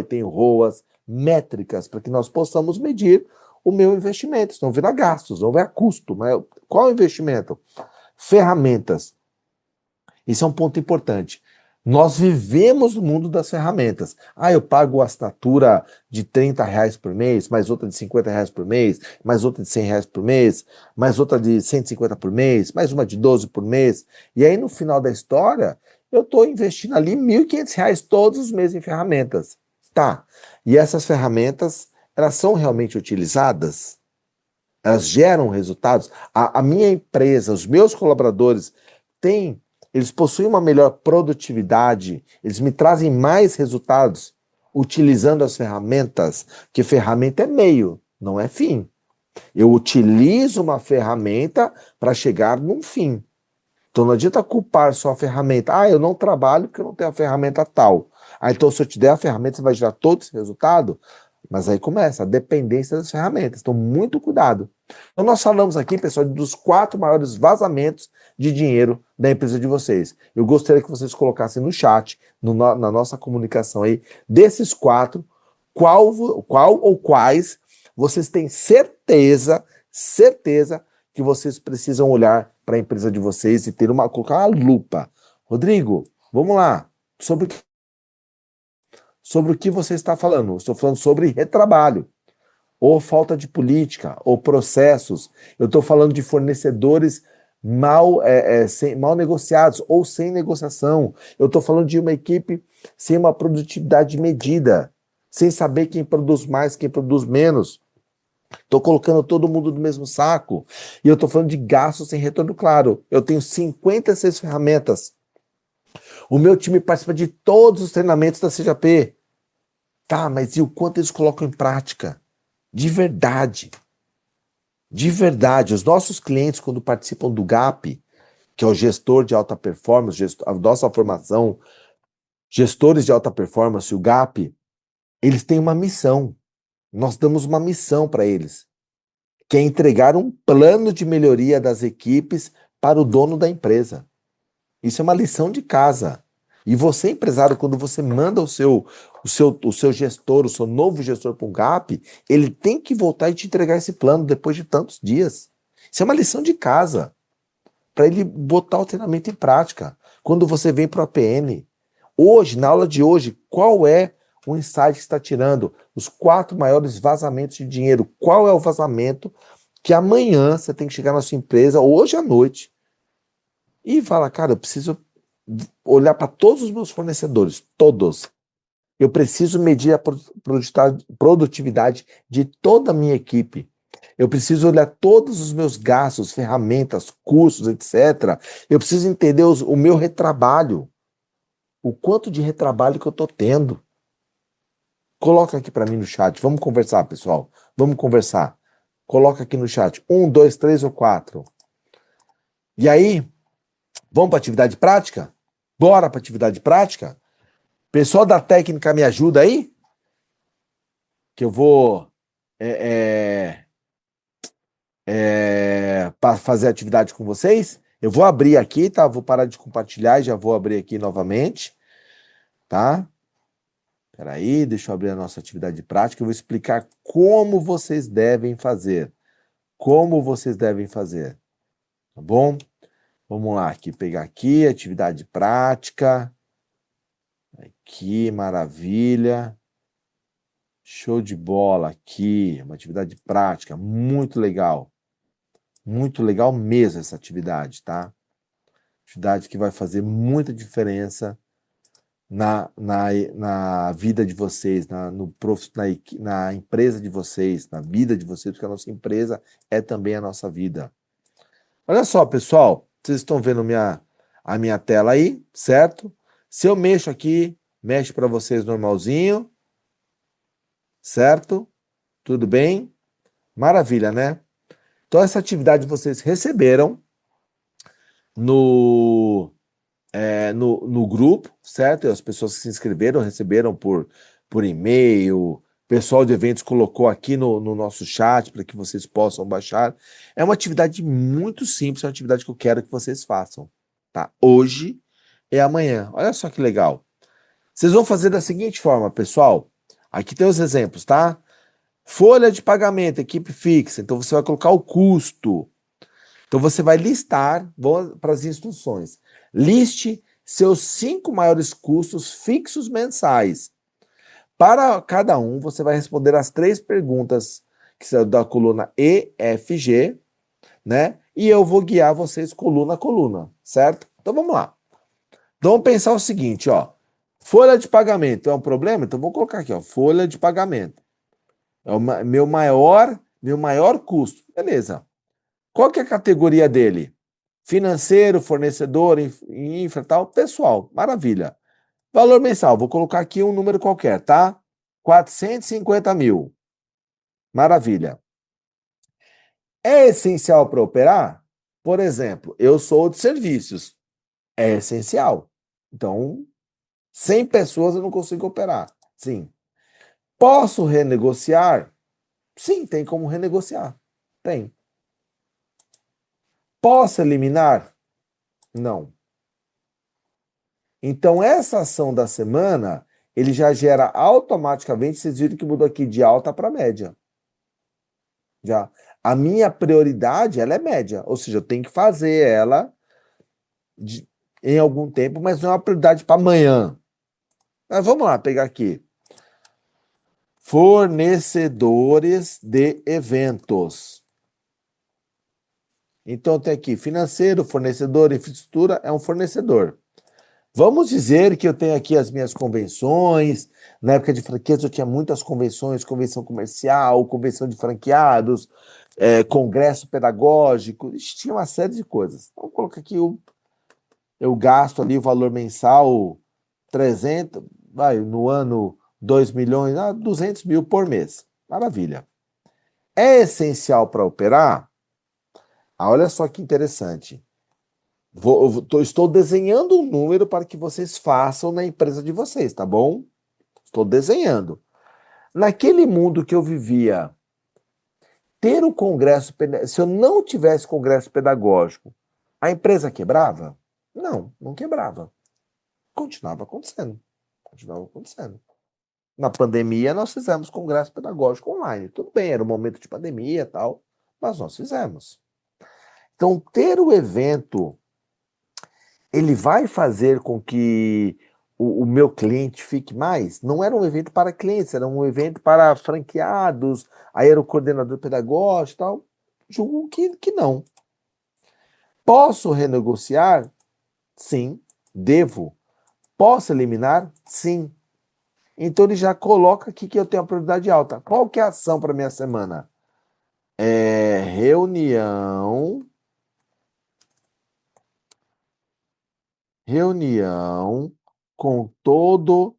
tem o ROAS, métricas para que nós possamos medir o meu investimento. Não virar gastos, não virar custo. Mas qual é o investimento? Ferramentas. Esse é um ponto importante. Nós vivemos no mundo das ferramentas. Eu pago a assinatura de R$ 30 por mês, mais outra de R$ 50 por mês, mais outra de R$ 100 por mês, mais outra de 150 por mês, mais uma de 12 por mês. E aí, no final da história, eu estou investindo ali R$ 1.500 todos os meses em ferramentas. Tá. E essas ferramentas, elas são realmente utilizadas? Elas geram resultados? A minha empresa, os meus colaboradores, eles possuem uma melhor produtividade, eles me trazem mais resultados utilizando as ferramentas, que ferramenta é meio, não é fim. Eu utilizo uma ferramenta para chegar num fim. Então não adianta culpar só a ferramenta. Eu não trabalho porque eu não tenho a ferramenta tal. Então se eu te der a ferramenta, você vai gerar todo esse resultado? Mas aí começa a dependência das ferramentas. Então, muito cuidado. Então, nós falamos aqui, pessoal, dos 4 maiores vazamentos de dinheiro da empresa de vocês. Eu gostaria que vocês colocassem no chat, na nossa comunicação aí, desses 4, qual ou quais vocês têm certeza certeza que vocês precisam olhar para a empresa de vocês e colocar uma lupa. Rodrigo, vamos lá. Sobre o que você está falando? Estou falando sobre retrabalho, ou falta de política, ou processos. Eu estou falando de fornecedores mal negociados ou sem negociação. Eu estou falando de uma equipe sem uma produtividade medida, sem saber quem produz mais, quem produz menos. Estou colocando todo mundo no mesmo saco. E eu estou falando de gastos sem retorno claro. Eu tenho 56 ferramentas. O meu time participa de todos os treinamentos da CJP. Tá, mas e o quanto eles colocam em prática? De verdade. De verdade. Os nossos clientes, quando participam do GAP, que é o gestor de alta performance, a nossa formação, gestores de alta performance, o GAP, eles têm uma missão. Nós damos uma missão para eles, que é entregar um plano de melhoria das equipes para o dono da empresa. Isso é uma lição de casa. E você, empresário, quando você manda o seu gestor, o seu novo gestor para um GAP, ele tem que voltar e te entregar esse plano depois de tantos dias. Isso é uma lição de casa, para ele botar o treinamento em prática. Quando você vem para o APN, hoje, na aula de hoje, qual é o insight que está tirando? Os 4 maiores vazamentos de dinheiro. Qual é o vazamento que amanhã você tem que chegar na sua empresa, ou hoje à noite, e falar, cara, eu preciso olhar para todos os meus fornecedores, todos. Eu preciso medir a produtividade de toda a minha equipe. Eu preciso olhar todos os meus gastos, ferramentas, cursos, etc. Eu preciso entender o meu retrabalho, o quanto de retrabalho que eu estou tendo. Coloca aqui para mim no chat. Vamos conversar, pessoal. Vamos conversar. Coloca aqui no chat. 1, 2, 3 ou 4. E aí, vamos para atividade prática? Bora para atividade prática? Pessoal da técnica, me ajuda aí? Que eu vou para fazer atividade com vocês. Eu vou abrir aqui, tá? Vou parar de compartilhar e já vou abrir aqui novamente, tá? Peraí, deixa eu abrir a nossa atividade prática. Eu vou explicar como vocês devem fazer. Como vocês devem fazer, tá bom? Vamos lá, aqui, pegar aqui, atividade prática. Aqui, maravilha. Show de bola aqui, uma atividade prática, muito legal. Muito legal mesmo essa atividade, tá? Atividade que vai fazer muita diferença na vida de vocês, na empresa de vocês, na vida de vocês, porque a nossa empresa é também a nossa vida. Olha só, pessoal, vocês estão vendo a minha tela aí, certo? Se eu mexo aqui, mexe para vocês normalzinho, certo? Tudo bem? Maravilha, né? Então, essa atividade vocês receberam no grupo, certo? E as pessoas que se inscreveram receberam por e-mail. O pessoal de eventos colocou aqui no nosso chat para que vocês possam baixar. É uma atividade muito simples, é uma atividade que eu quero que vocês façam, tá? Hoje e amanhã. Olha só que legal. Vocês vão fazer da seguinte forma, pessoal. Aqui tem os exemplos, tá? Folha de pagamento, equipe fixa. Então, você vai colocar o custo. Então, você vai listar, vamos para as instruções. Liste seus 5 maiores custos fixos mensais. Para cada um, você vai responder as 3 perguntas que são da coluna E, F, G, né? E eu vou guiar vocês coluna a coluna, certo? Então, vamos lá. Então, vamos pensar o seguinte, ó. Folha de pagamento é um problema? Então, vou colocar aqui, ó, folha de pagamento. É o meu maior custo. Beleza. Qual que é a categoria dele? Financeiro, fornecedor, infra, tal, pessoal. Maravilha. Valor mensal, vou colocar aqui um número qualquer, tá? 450 mil. Maravilha. É essencial para operar? Por exemplo, eu sou de serviços. É essencial. Então, 100 pessoas eu não consigo operar. Sim. Posso renegociar? Sim, tem como renegociar. Tem. Posso eliminar? Não. Então, essa ação da semana, ele já gera automaticamente, vocês viram que mudou aqui de alta para média. Já. A minha prioridade, ela é média, ou seja, eu tenho que fazer ela de- em algum tempo, mas não é uma prioridade para amanhã. Mas vamos lá, pegar aqui. Fornecedores de eventos. Então tem aqui financeiro, fornecedor, infraestrutura é um fornecedor. Vamos dizer que eu tenho aqui as minhas convenções. Na época de franquias eu tinha muitas convenções, convenção comercial, convenção de franqueados, congresso pedagógico, ixi, tinha uma série de coisas. Vamos colocar aqui, eu gasto ali o valor mensal 300, vai, no ano 2 milhões, 200 mil por mês. Maravilha. É essencial para operar? Olha só que interessante. Estou desenhando um número para que vocês façam na empresa de vocês, tá bom? Estou desenhando. Naquele mundo que eu vivia, ter o congresso, se eu não tivesse congresso pedagógico, a empresa quebrava? Não, não quebrava. Continuava acontecendo. Continuava acontecendo. Na pandemia, nós fizemos congresso pedagógico online. Tudo bem, era um momento de pandemia e tal, mas nós fizemos. Então, ter o evento ele vai fazer com que o meu cliente fique mais? Não era um evento para clientes, era um evento para franqueados, aí era o coordenador pedagógico e tal. Julgo que não. Posso renegociar? Sim. Devo. Posso eliminar? Sim. Então ele já coloca aqui que eu tenho a prioridade alta. Qual que é a ação para minha semana? Reunião com todo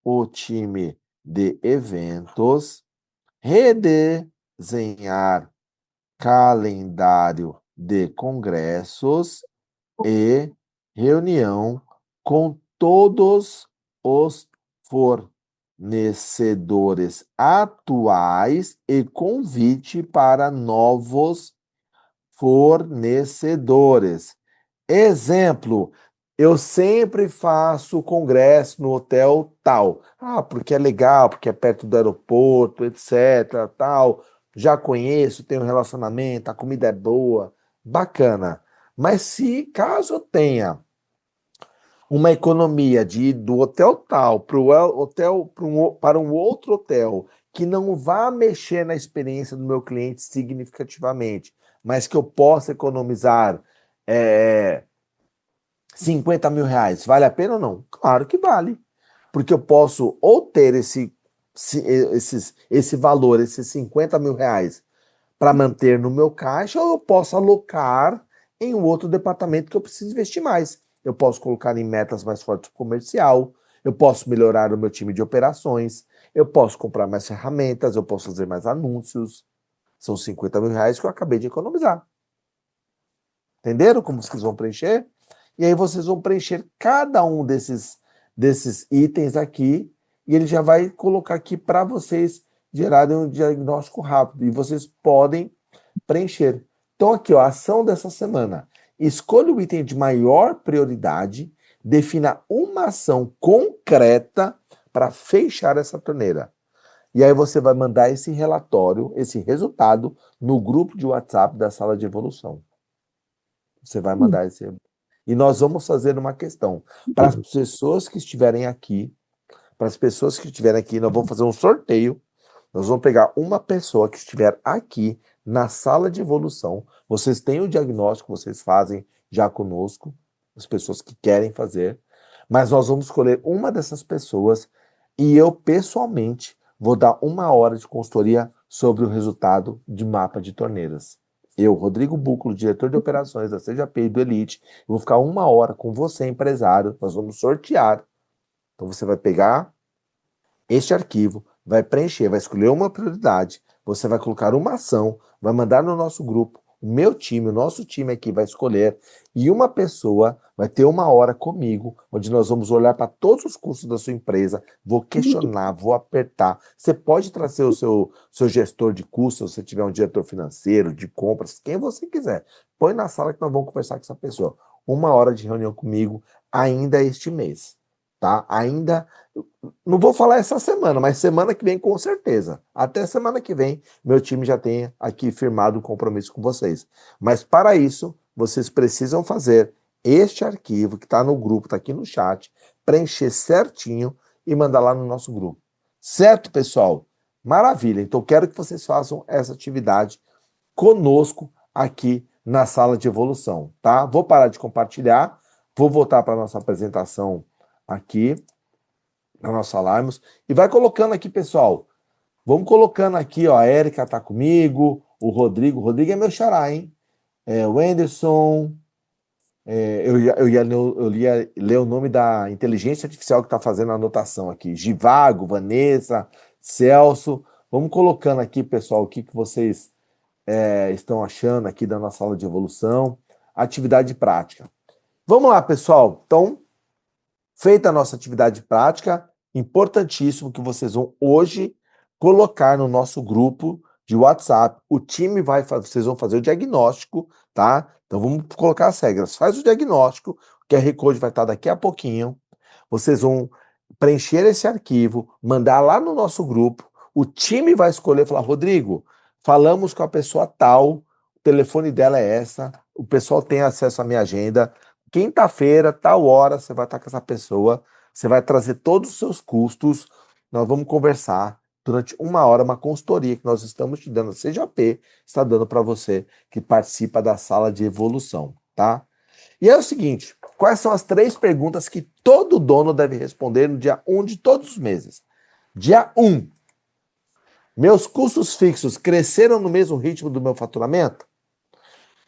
o time de eventos, redesenhar calendário de congressos e reunião com todos os fornecedores atuais e convite para novos fornecedores. Exemplo, eu sempre faço congresso no hotel tal. Ah, porque é legal, porque é perto do aeroporto, etc, tal. Já conheço, tenho um relacionamento, a comida é boa, bacana. Mas se caso eu tenha uma economia de ir do hotel tal para o hotel para um outro hotel que não vá mexer na experiência do meu cliente significativamente, mas que eu possa economizar é, 50 mil reais, vale a pena ou não? Claro que vale. Porque eu posso ou ter esse valor, esses 50 mil reais, para manter no meu caixa, ou eu posso alocar em um outro departamento que eu preciso investir mais. Eu posso colocar em metas mais fortes comercial, eu posso melhorar o meu time de operações, eu posso comprar mais ferramentas, eu posso fazer mais anúncios. São 50 mil reais que eu acabei de economizar. Entenderam como vocês vão preencher? E aí vocês vão preencher cada um desses itens aqui e ele já vai colocar aqui para vocês gerarem um diagnóstico rápido. E vocês podem preencher. Então, aqui, ó, a ação dessa semana. Escolha o item de maior prioridade, defina uma ação concreta para fechar essa torneira. E aí você vai mandar esse relatório, esse resultado, no grupo de WhatsApp da sala de evolução. Você vai mandar esse. E nós vamos fazer uma questão. Para as pessoas que estiverem aqui, nós vamos fazer um sorteio. Nós vamos pegar uma pessoa que estiver aqui na sala de evolução. Vocês têm o diagnóstico, vocês fazem já conosco, as pessoas que querem fazer. Mas nós vamos escolher uma dessas pessoas e eu, pessoalmente, vou dar 1 hora de consultoria sobre o resultado de mapa de torneiras. Eu, Rodrigo Búculo, diretor de operações da CJP e do Elite, vou ficar 1 hora com você, empresário. Nós vamos sortear. Então você vai pegar este arquivo, vai preencher, vai escolher uma prioridade, você vai colocar uma ação, vai mandar no nosso grupo, o meu time, o nosso time aqui vai escolher, e uma pessoa vai ter 1 hora comigo, onde nós vamos olhar para todos os custos da sua empresa, vou questionar, vou apertar. Você pode trazer o seu gestor de custos, se você tiver um diretor financeiro, de compras, quem você quiser. Põe na sala que nós vamos conversar com essa pessoa. 1 hora de reunião comigo ainda este mês. tá? Ainda, não vou falar essa semana, mas semana que vem com certeza. Até semana que vem, meu time já tem aqui firmado um compromisso com vocês. Mas para isso, vocês precisam fazer este arquivo que está no grupo, está aqui no chat, preencher certinho e mandar lá no nosso grupo. Certo, pessoal? Maravilha. Então, quero que vocês façam essa atividade conosco aqui na sala de evolução, tá? Vou parar de compartilhar, vou voltar para a nossa apresentação aqui, na nossa Alarmos, e vai colocando aqui, pessoal. Vamos colocando aqui, ó, a Érica tá comigo, o Rodrigo é meu xará, hein? O Anderson, eu ia ler o nome da inteligência artificial que está fazendo a anotação aqui. Givago, Vanessa, Celso. Vamos colocando aqui, pessoal, o que vocês estão achando aqui da nossa aula de evolução. Atividade prática. Vamos lá, pessoal. Então, feita a nossa atividade prática, importantíssimo que vocês vão hoje colocar no nosso grupo de WhatsApp. O time vocês vão fazer o diagnóstico, tá? Então vamos colocar as regras. Faz o diagnóstico, o QR Code vai estar daqui a pouquinho. Vocês vão preencher esse arquivo, mandar lá no nosso grupo. O time vai escolher, falar, Rodrigo, falamos com a pessoa tal, o telefone dela é essa, o pessoal tem acesso à minha agenda. Quinta-feira, tal hora, você vai estar com essa pessoa, você vai trazer todos os seus custos, nós vamos conversar durante uma hora, uma consultoria que nós estamos te dando, a CJP está dando para você que participa da sala de evolução, tá? E é o seguinte, quais são as 3 perguntas que todo dono deve responder no dia 1 de todos os meses? Dia 1, meus custos fixos cresceram no mesmo ritmo do meu faturamento?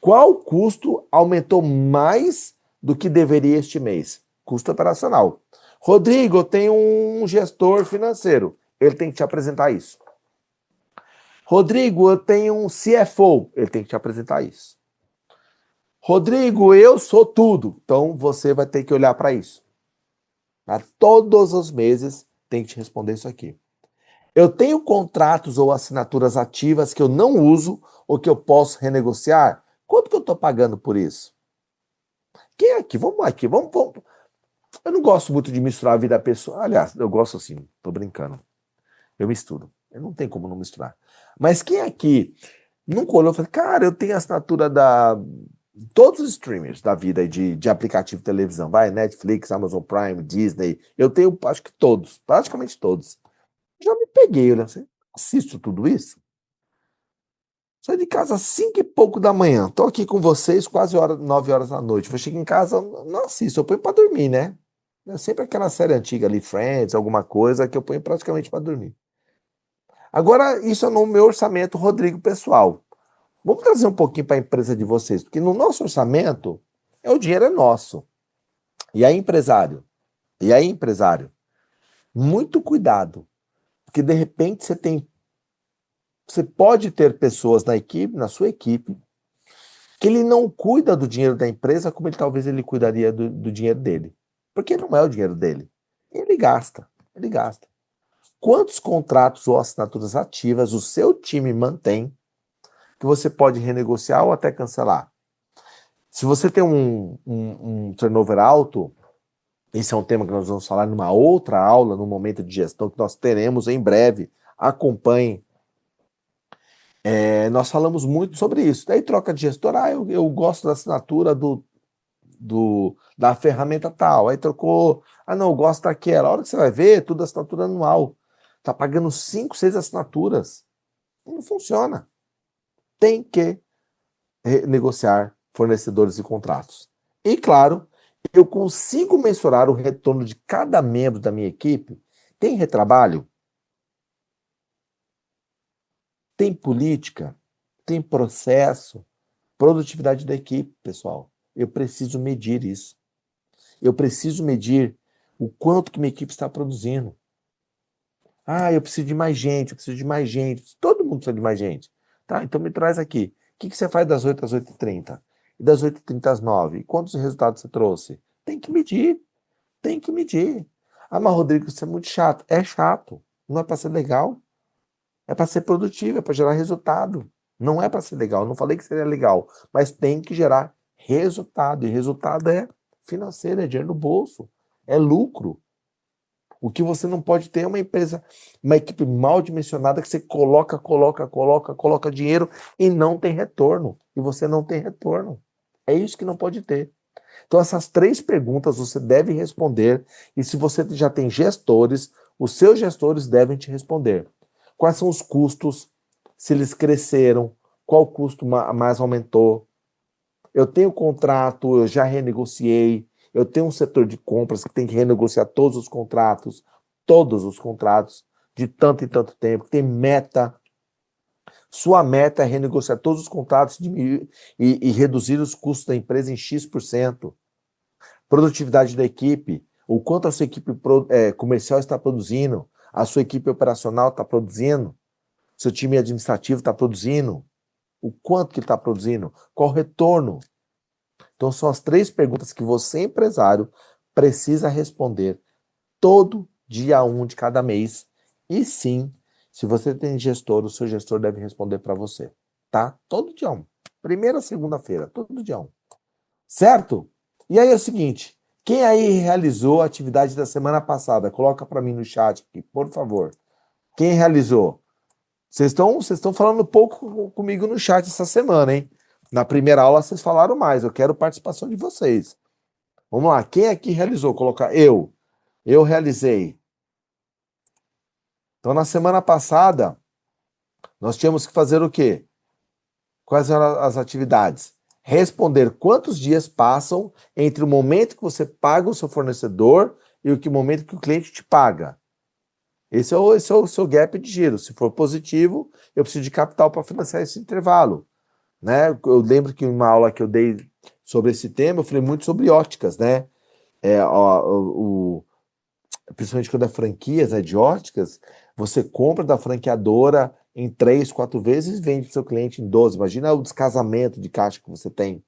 Qual custo aumentou mais do que deveria este mês? Custo operacional. Rodrigo, eu tenho um gestor financeiro. Ele tem que te apresentar isso. Rodrigo, eu tenho um CFO. Ele tem que te apresentar isso. Rodrigo, eu sou tudo. Então você vai ter que olhar para isso. Todos os meses tem que te responder isso aqui. Eu tenho contratos ou assinaturas ativas que eu não uso ou que eu posso renegociar? Quanto que eu estou pagando por isso? Quem é aqui? Vamos lá aqui, vamos. Eu não gosto muito de misturar a vida pessoal. Aliás, eu gosto assim, tô brincando. Eu misturo. Eu não tem como não misturar. Mas quem aqui nunca olhou e falou, cara, eu tenho assinatura da todos os streamers da vida de aplicativo de televisão, vai, Netflix, Amazon Prime, Disney, eu tenho acho que todos, praticamente todos. Já me peguei, né? Assisto tudo isso. Saí de casa às 5 e pouco da manhã. Tô aqui com vocês quase 9 horas da noite. Vou chegar em casa, não assisto, eu ponho pra dormir, né? É sempre aquela série antiga ali, Friends, alguma coisa que eu ponho praticamente pra dormir. Agora, isso é no meu orçamento, Rodrigo, pessoal. Vamos trazer um pouquinho para a empresa de vocês, porque no nosso orçamento, o dinheiro é nosso. E aí, empresário? E aí, empresário? Muito cuidado, porque de repente você pode ter pessoas na equipe, na sua equipe, que ele não cuida do dinheiro da empresa como talvez ele cuidaria do dinheiro dele. Porque não é o dinheiro dele. Ele gasta, ele gasta. Quantos contratos ou assinaturas ativas o seu time mantém que você pode renegociar ou até cancelar? Se você tem um turnover alto, esse é um tema que nós vamos falar numa outra aula, no momento de gestão que nós teremos em breve. Acompanhe. Nós falamos muito sobre isso. Daí troca de gestor, eu gosto da assinatura da ferramenta tal. Aí trocou, não, eu gosto daquela. A hora que você vai ver, tudo assinatura anual. Tá pagando 5, 6 assinaturas. Não funciona. Tem que negociar fornecedores e contratos. E claro, eu consigo mensurar o retorno de cada membro da minha equipe? Tem retrabalho? Tem política? Tem processo? Produtividade da equipe, pessoal. Eu preciso medir isso. Eu preciso medir o quanto que minha equipe está produzindo. Eu preciso de mais gente, eu preciso de mais gente. Todo mundo precisa de mais gente. Tá? Então me traz aqui. O que você faz das 8 às 8h30? E das 8h30 às 9? Quantos resultados você trouxe? Tem que medir. Tem que medir. Mas Rodrigo, isso é muito chato. É chato. Não é para ser legal. É para ser produtivo, é para gerar resultado. Não é para ser legal. Eu não falei que seria legal, mas tem que gerar resultado. E resultado é financeiro, é dinheiro no bolso, é lucro. O que você não pode ter é uma empresa, uma equipe mal dimensionada que você coloca dinheiro e não tem retorno. E você não tem retorno. É isso que não pode ter. Então, essas 3 perguntas você deve responder. E se você já tem gestores, os seus gestores devem te responder. Quais são os custos? Se eles cresceram? Qual custo mais aumentou? Eu tenho contrato, eu já renegociei. Eu tenho um setor de compras que tem que renegociar todos os contratos, de tanto em tanto tempo. Tem meta. Sua meta é renegociar todos os contratos e reduzir os custos da empresa em X%. Produtividade da equipe, o quanto a sua equipe comercial está produzindo, a sua equipe operacional está produzindo, seu time administrativo está produzindo, o quanto que ele está produzindo, qual o retorno. Então, são as 3 perguntas que você, empresário, precisa responder todo dia 1 de cada mês. E sim, se você tem gestor, o seu gestor deve responder para você, tá? Todo dia 1. Primeira segunda-feira, todo dia 1. Certo? E aí é o seguinte, quem aí realizou a atividade da semana passada? Coloca para mim no chat aqui, por favor. Quem realizou? Vocês estão falando pouco comigo no chat essa semana, hein? Na primeira aula vocês falaram mais, eu quero participação de vocês. Vamos lá, quem aqui realizou? Colocar eu. Eu realizei. Então, na semana passada, nós tínhamos que fazer o quê? Quais eram as atividades? Responder quantos dias passam entre o momento que você paga o seu fornecedor e o momento que o cliente te paga. Esse é o seu gap de giro. Se for positivo, eu preciso de capital para financiar esse intervalo. Né? Eu lembro que em uma aula que eu dei sobre esse tema, eu falei muito sobre óticas, né? Principalmente quando é franquias, né, de óticas, você compra da franqueadora em 3, 4 vezes e vende para o seu cliente em 12. Imagina o descasamento de caixa que você tem.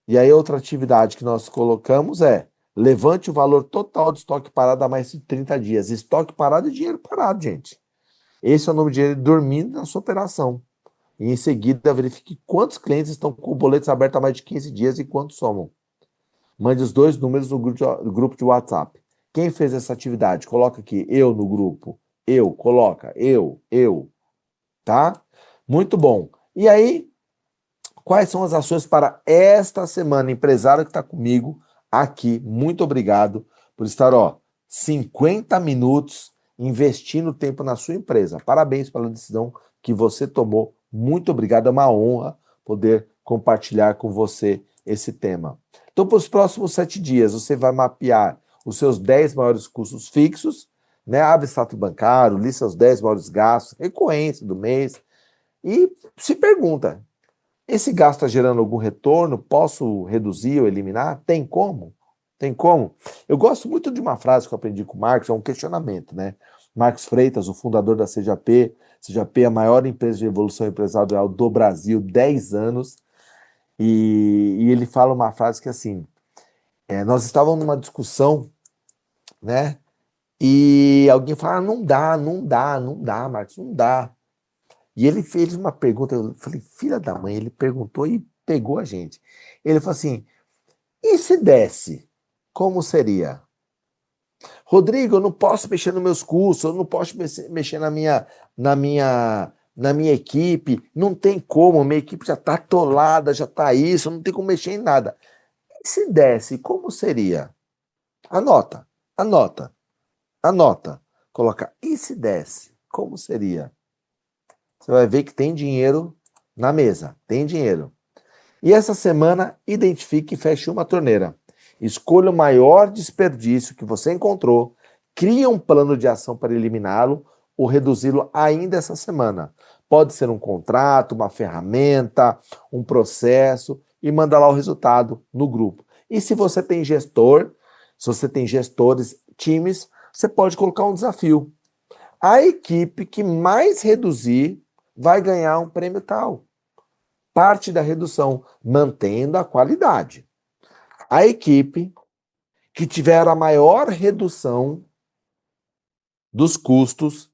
E aí, outra atividade que nós colocamos é levante o valor total de estoque parado há mais de 30 dias. Estoque parado é dinheiro parado, gente. Esse é o nome de dinheiro dormindo na sua operação. E em seguida, verifique quantos clientes estão com boletos abertos há mais de 15 dias e quantos somam. Mande os 2 números no grupo de WhatsApp. Quem fez essa atividade? Coloca aqui, eu no grupo. Coloca, eu. Tá? Muito bom. E aí, quais são as ações para esta semana? Empresário que está comigo aqui, muito obrigado por estar, 50 minutos investindo tempo na sua empresa. Parabéns pela decisão que você tomou. Muito obrigado, é uma honra poder compartilhar com você esse tema. Então, para os próximos 7 dias, você vai mapear os seus 10 maiores custos fixos, né? Abre extrato bancário, lista os 10 maiores gastos, recorrência do mês, e se pergunta: esse gasto está gerando algum retorno? Posso reduzir ou eliminar? Tem como? Tem como? Eu gosto muito de uma frase que eu aprendi com o Marcos, é um questionamento, né? Marcos Freitas, o fundador da CJP. CJP é a maior empresa de evolução empresarial do Brasil, 10 anos. E ele fala uma frase que é assim, nós estávamos numa discussão, né? E alguém fala, não dá, Marcos, não dá. E ele fez uma pergunta, eu falei, filha da mãe, ele perguntou e pegou a gente. Ele falou assim, e se desse, como seria? Rodrigo, eu não posso mexer nos meus custos, eu não posso mexer na minha equipe, não tem como, minha equipe já está atolada, já está isso, não tem como mexer em nada. E se desse, como seria? Anota, anota, anota. Coloca, e se desse, como seria? Você vai ver que tem dinheiro na mesa, tem dinheiro. E essa semana, identifique e feche uma torneira. Escolha o maior desperdício que você encontrou, crie um plano de ação para eliminá-lo ou reduzi-lo ainda essa semana. Pode ser um contrato, uma ferramenta, um processo e manda lá o resultado no grupo. E se você tem gestor, se você tem gestores, times, você pode colocar um desafio. A equipe que mais reduzir vai ganhar um prêmio tal. Parte da redução, mantendo a qualidade. A equipe que tiver a maior redução dos custos,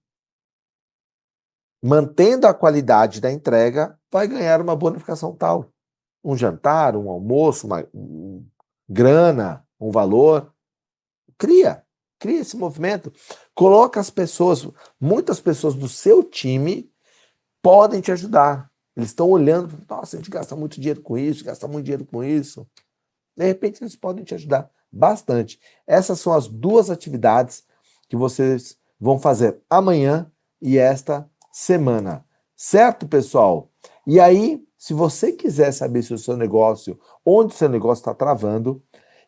mantendo a qualidade da entrega, vai ganhar uma bonificação tal. Um jantar, um almoço, grana, um valor. Cria. cria esse movimento, coloca as pessoas, muitas pessoas do seu time podem te ajudar. Eles estão olhando, nossa, a gente gasta muito dinheiro com isso, gasta muito dinheiro com isso. De repente, eles podem te ajudar bastante. Essas são as duas atividades que vocês vão fazer amanhã e esta semana. Certo, pessoal? E aí, se você quiser saber se o seu negócio, onde o seu negócio está travando,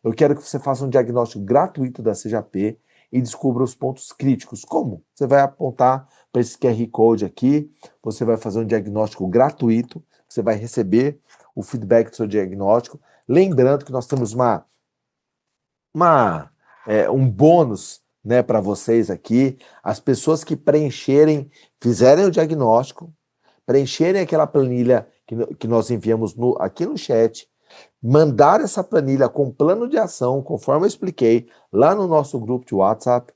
eu quero que você faça um diagnóstico gratuito da CJP e descubra os pontos críticos. Como? Você vai apontar para esse QR Code aqui, você vai fazer um diagnóstico gratuito, você vai receber o feedback do seu diagnóstico. Lembrando que nós temos um bônus, né, para vocês aqui. As pessoas que preencherem, fizerem o diagnóstico, preencherem aquela planilha que nós enviamos aqui no chat, mandar essa planilha com plano de ação, conforme eu expliquei, lá no nosso grupo de WhatsApp.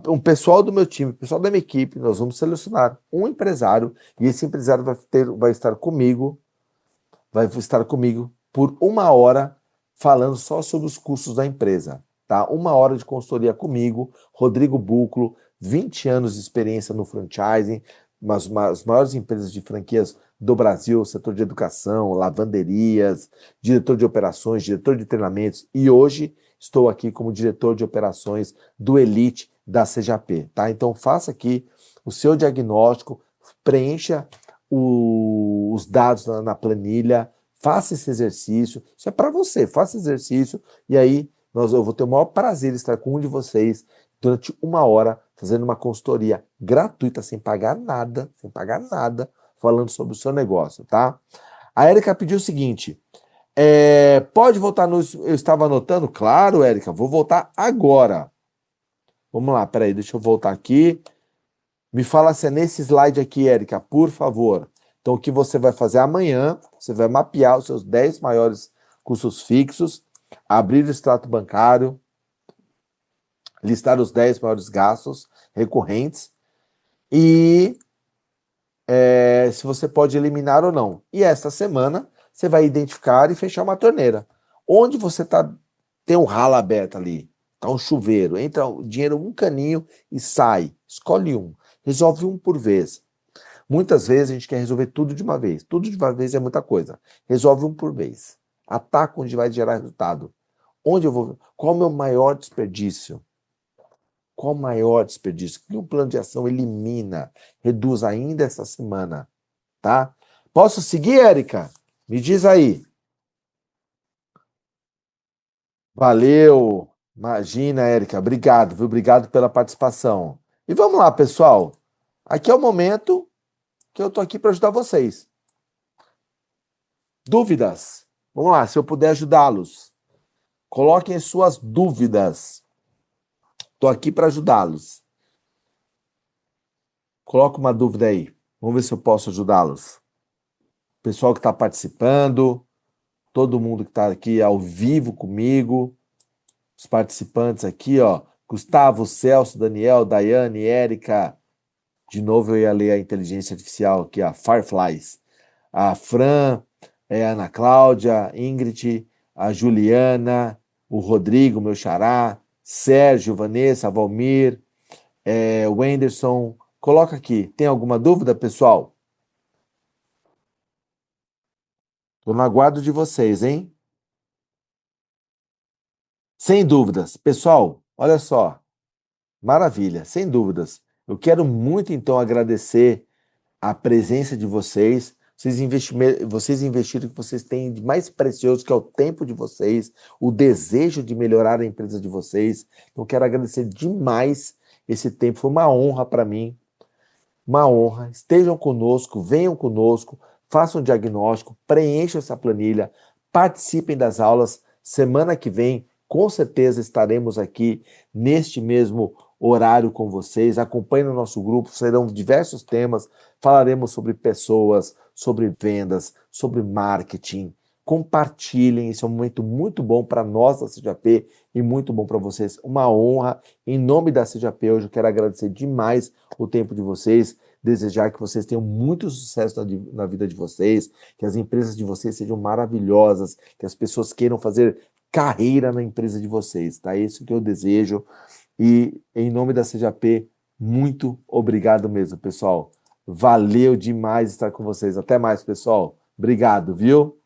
Um pessoal do meu time, pessoal da minha equipe, nós vamos selecionar um empresário e esse empresário vai estar comigo por 1 hora falando só sobre os custos da empresa, tá? 1 hora de consultoria comigo, Rodrigo Buclo, 20 anos de experiência no franchising, as maiores empresas de franquias do Brasil, setor de educação, lavanderias, diretor de operações, diretor de treinamentos, e hoje estou aqui como diretor de operações do Elite da CJP, tá? Então faça aqui o seu diagnóstico, preencha os dados na planilha, faça esse exercício, isso é para você, faça esse exercício, e aí eu vou ter o maior prazer em estar com um de vocês durante 1 hora, fazendo uma consultoria gratuita, sem pagar nada, falando sobre o seu negócio, tá? A Érica pediu o seguinte, pode voltar no... Eu estava anotando? Claro, Érica, vou voltar agora. Vamos lá, peraí, deixa eu voltar aqui. Me fala se é nesse slide aqui, Érica, por favor. Então, o que você vai fazer amanhã, você vai mapear os seus 10 maiores custos fixos, abrir o extrato bancário, listar os 10 maiores gastos recorrentes e se você pode eliminar ou não. E esta semana, você vai identificar e fechar uma torneira. Onde você tem um ralo aberto ali, tá um chuveiro, entra o dinheiro um caninho e sai. Escolhe um. Resolve um por vez. Muitas vezes a gente quer resolver tudo de uma vez. Tudo de uma vez é muita coisa. Resolve um por vez. Ataca onde vai gerar resultado. Onde eu vou... Qual é o meu maior desperdício? Qual o maior desperdício? Que um plano de ação elimina, reduz ainda essa semana, tá? Posso seguir, Érica? Me diz aí. Valeu. Imagina, Érica. Obrigado, viu? Obrigado pela participação. E vamos lá, pessoal. Aqui é o momento que eu tô aqui para ajudar vocês. Dúvidas? Vamos lá, se eu puder ajudá-los. Coloquem as suas dúvidas. Estou aqui para ajudá-los. Coloca uma dúvida aí. Vamos ver se eu posso ajudá-los. Pessoal que está participando, todo mundo que está aqui ao vivo comigo, os participantes aqui, ó. Gustavo, Celso, Daniel, Daiane, Érica. De novo eu ia ler a inteligência artificial aqui, a Fireflies. A Fran, a Ana Cláudia, Ingrid, a Juliana, o Rodrigo, meu xará, Sérgio, Vanessa, Valmir, o Wenderson. Coloca aqui. Tem alguma dúvida, pessoal? Estou no aguardo de vocês, hein? Sem dúvidas. Pessoal, olha só. Maravilha, sem dúvidas. Eu quero muito, então, agradecer a presença de vocês. Vocês investiram o que vocês têm de mais precioso, que é o tempo de vocês, o desejo de melhorar a empresa de vocês. Então, quero agradecer demais esse tempo. Foi uma honra para mim. Uma honra. Estejam conosco, venham conosco, façam um diagnóstico, preencham essa planilha, participem das aulas. Semana que vem, com certeza, estaremos aqui neste mesmo horário com vocês. Acompanhem o nosso grupo, serão diversos temas. Falaremos sobre pessoas, sobre vendas, sobre marketing. Compartilhem, esse é um momento muito bom para nós da CJP e muito bom para vocês. Uma honra. Em nome da CJP, hoje eu quero agradecer demais o tempo de vocês, desejar que vocês tenham muito sucesso na vida de vocês, que as empresas de vocês sejam maravilhosas, que as pessoas queiram fazer carreira na empresa de vocês, tá? É isso que eu desejo. E em nome da CJP, muito obrigado mesmo, pessoal. Valeu demais estar com vocês. Até mais, pessoal. Obrigado, viu?